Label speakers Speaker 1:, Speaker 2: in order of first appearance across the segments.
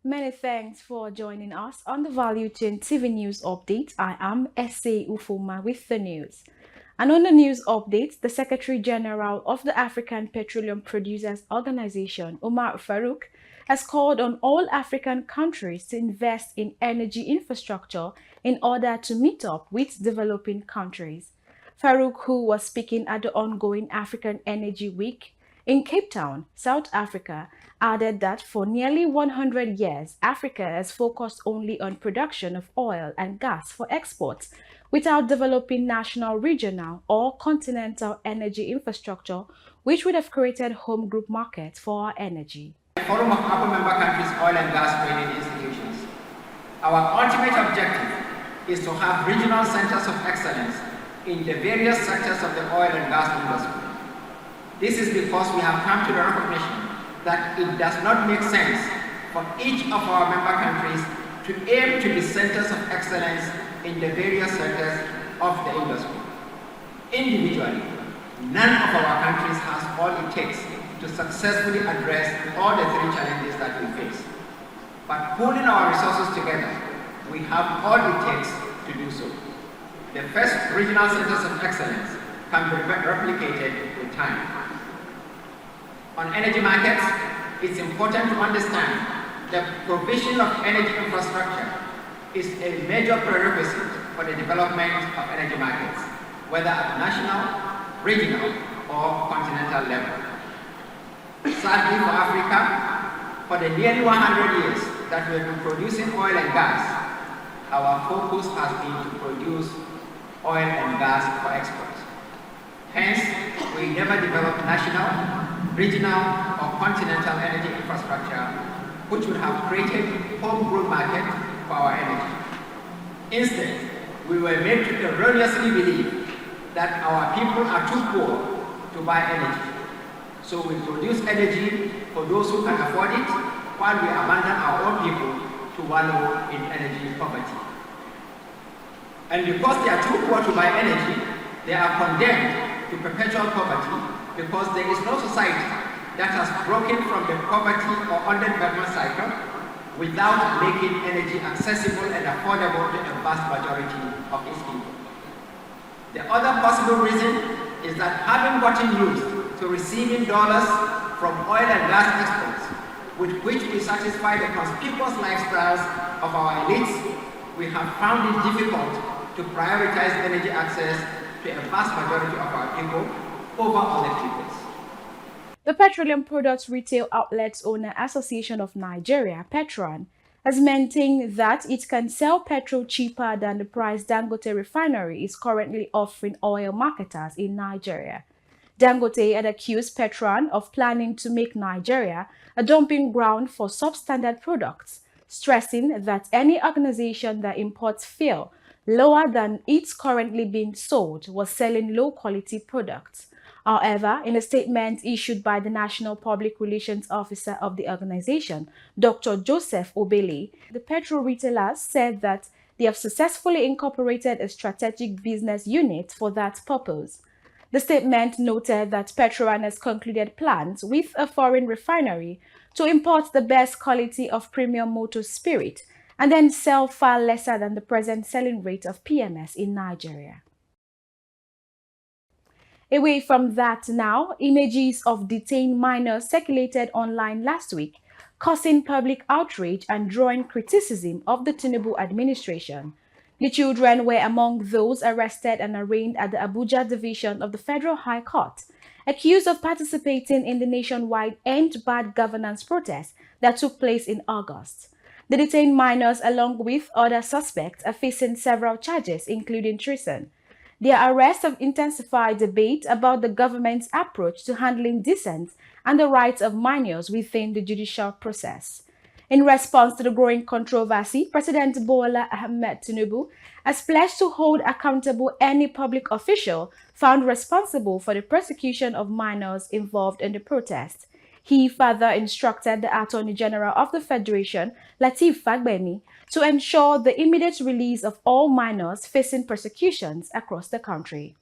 Speaker 1: Many thanks for joining us on the Value Chain TV News Update. I am S.A. Ufoma with the news. And on the news update, the Secretary General of the African Petroleum Producers Organization, Omar Farouk, has called on all African countries to invest in energy infrastructure in order to meet up with developing countries. Farouk, who was speaking at the ongoing African Energy Week in Cape Town, South Africa, added that for nearly 100 years, Africa has focused only on production of oil and gas for exports without developing national, regional, or continental energy infrastructure, which would have created home group markets for our energy.
Speaker 2: Forum of Upper Member Countries Oil and Gas Training Institutions. Our ultimate objective is to have regional centers of excellence in the various sectors of the oil and gas industry. This is because we have come to the recognition that it does not make sense for each of our member countries to aim to be centers of excellence in the various sectors of the industry. Individually, none of our countries has all it takes to successfully address all the three challenges that we face. But pooling our resources together, we have all it takes to do so. The first regional centers of excellence can be replicated with time. On energy markets, it's important to understand that provision of energy infrastructure is a major prerequisite for the development of energy markets, whether at national, regional, or continental level. Sadly for Africa, for the nearly 100 years that we have been producing oil and gas, our focus has been to produce oil and gas for export. Hence, we never developed national, regional, or continental energy infrastructure which would have created homegrown market for our energy. Instead, we were made to erroneously believe that our people are too poor to buy energy. So we produce energy for those who can afford it, while we abandon our own people to wallow in energy poverty. And because they are too poor to buy energy, they are condemned to perpetual poverty because there is no society that has broken from the poverty or underdevelopment cycle without making energy accessible and affordable to a vast majority of its people. The other possible reason is that having gotten used to receiving dollars from oil and gas exports, with which we satisfy the conspicuous lifestyles of our elites, we have found it difficult to prioritize energy access to a vast majority of our people over other peoples.
Speaker 1: The Petroleum Products Retail Outlets Owner Association of Nigeria, PETROL, has maintained that it can sell petrol cheaper than the price Dangote refinery is currently offering oil marketers in Nigeria. Dangote had accused PETROL of planning to make Nigeria a dumping ground for substandard products, stressing that any organization that imports fuel lower than it's currently being sold was selling low-quality products. However, in a statement issued by the National Public Relations Officer of the organization, Dr. Joseph Obele, the petrol retailers said that they have successfully incorporated a strategic business unit for that purpose. The statement noted that Petrolan has concluded plans with a foreign refinery to import the best quality of premium motor spirit and then sell far lesser than the present selling rate of PMS in Nigeria. Away from that now, images of detained minors circulated online last week, causing public outrage and drawing criticism of the Tinubu administration. The children were among those arrested and arraigned at the Abuja division of the Federal High Court, accused of participating in the nationwide End Bad Governance protest that took place in August. The detained minors, along with other suspects, are facing several charges, including treason. Their arrests have intensified debate about the government's approach to handling dissent and the rights of minors within the judicial process. In response to the growing controversy, President Bola Ahmed Tinubu has pledged to hold accountable any public official found responsible for the persecution of minors involved in the protest. He further instructed the Attorney General of the Federation, Lateef Fagbemi, to ensure the immediate release of all minors facing persecutions across the country.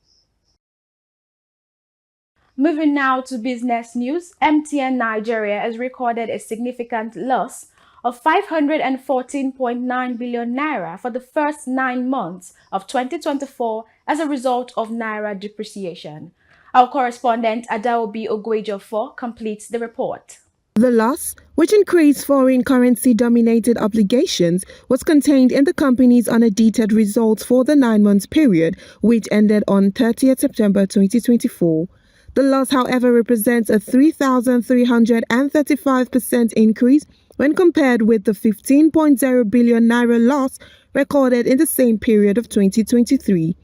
Speaker 1: Moving now to business news, MTN Nigeria has recorded a significant loss of 514.9 billion naira for the first 9 months of 2024 as a result of naira depreciation. Our correspondent Adaobi Ogwejofor completes the report.
Speaker 3: The loss, which increased foreign currency-dominated obligations, was contained in the company's unaudited results for the 9-month period, which ended on 30th September 2024. The loss, however, represents a 3,335% increase when compared with the 15.0 billion naira loss recorded in the same period of 2023.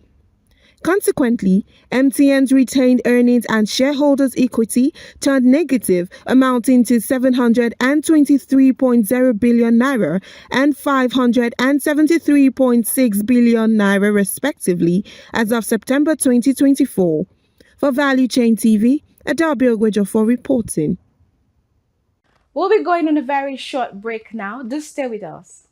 Speaker 3: Consequently, MTN's retained earnings and shareholders' equity turned negative, amounting to 723.0 billion naira and 573.6 billion naira respectively as of September 2024. For Value Chain TV, Adaobi Ogwejofor reporting.
Speaker 1: We'll be going on a very short break now. Do stay with us.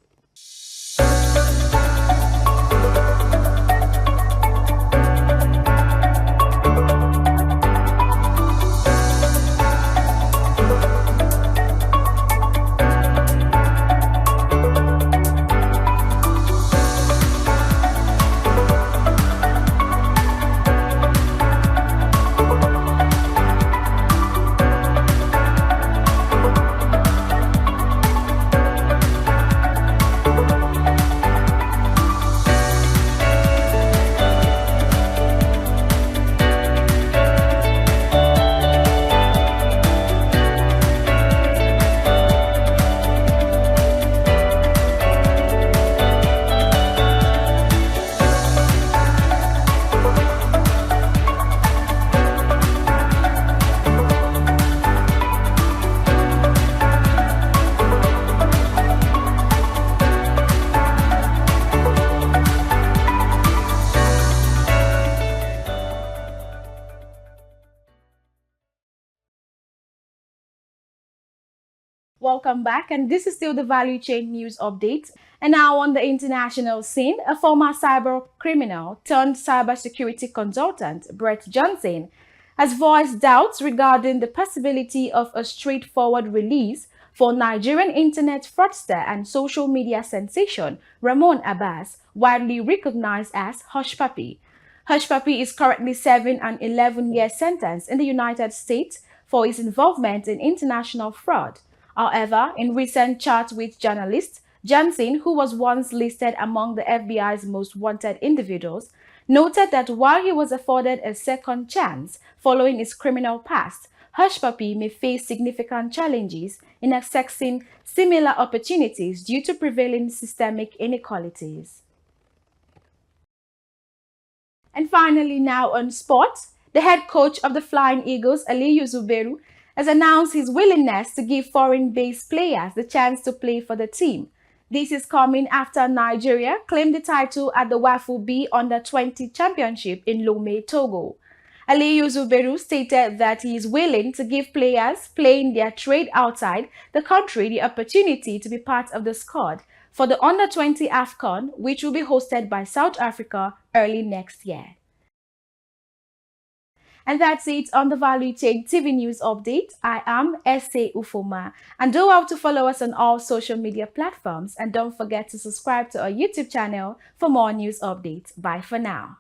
Speaker 1: Welcome back, and this is still the Value Chain News Update. And now on the international scene, a former cyber criminal turned cybersecurity consultant, Brett Johnson, has voiced doubts regarding the possibility of a straightforward release for Nigerian internet fraudster and social media sensation Ramon Abbas, widely recognized as Hush Puppy. Hush Puppy is currently serving an 11-year sentence in the United States for his involvement in international fraud. However, in recent chats with journalists, Johnson, who was once listed among the FBI's most wanted individuals, noted that while he was afforded a second chance following his criminal past, Hush Puppy may face significant challenges in accessing similar opportunities due to prevailing systemic inequalities. And finally, now on sports, the head coach of the Flying Eagles, Aliyu Zuberu, has announced his willingness to give foreign-based players the chance to play for the team. This is coming after Nigeria claimed the title at the WAFU B Under-20 Championship in Lomé, Togo. Aliyu Zuberu stated that he is willing to give players playing their trade outside the country the opportunity to be part of the squad for the Under-20 AFCON, which will be hosted by South Africa early next year. And that's it on the Value Chain TV News Update. I am S.A. Ufoma. And do out to follow us on all social media platforms. And don't forget to subscribe to our YouTube channel for more news updates. Bye for now.